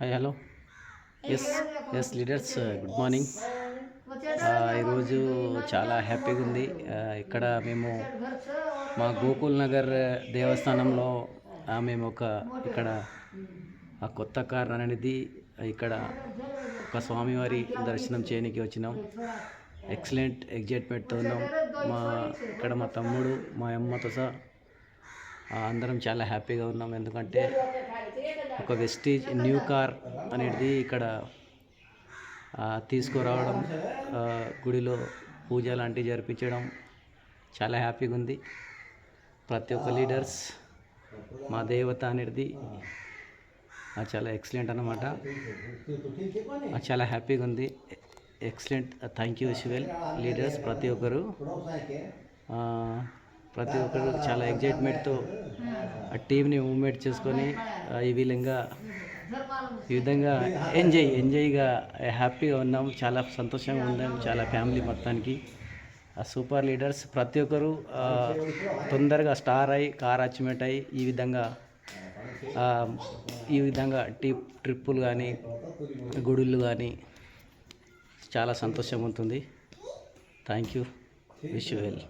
Hi hello S S leaders good morning. ఈరోజు చాలా హ్యాపీగా ఉంది. ఇక్కడ మేము మా గోకుల్ నగర్ దేవస్థానంలో మేము ఇక్కడ కొత్త కార్ అనేది ఇక్కడ ఒక స్వామివారి దర్శనం చేయడానికి వచ్చినాం. ఎక్సలెంట్ ఎగ్జైట్మెంట్తో ఉన్నాం. ఇక్కడ మా తమ్ముడు మా అమ్మతో సహా అందరం చాలా హ్యాపీగా ఉన్నాం. ఎందుకంటే ఒక వెస్టీజ్ న్యూ కార్ అనేది ఇక్కడ తీసుకురావడం, గుడిలో పూజ లాంటివి జరిపించడం చాలా హ్యాపీగా ఉంది. ప్రతి ఒక్క లీడర్స్ మా దేవత అనేది చాలా ఎక్సలెంట్ అన్నమాట. చాలా హ్యాపీగా ఉంది. Excellent. Thank you civil leaders. ప్రతి ఒక్కరు చాలా ఎగ్జైట్మెంట్తో ఆ టీంని మూవ్మెంట్ చేసుకొని ఈ విధంగా ఎంజాయ్గా హ్యాపీగా ఉన్నాం. చాలా సంతోషంగా ఉన్నాం. చాలా ఫ్యామిలీ మొత్తానికి సూపర్ లీడర్స్. ప్రతి ఒక్కరు తొందరగా స్టార్ అయ్యి కార్ అచీవ్మెంట్ అయ్యి ఈ విధంగా ట్రిప్పులు కానీ గుడులు కానీ చాలా సంతోషంగా ఉంటుంది. Thank you. Wish you well.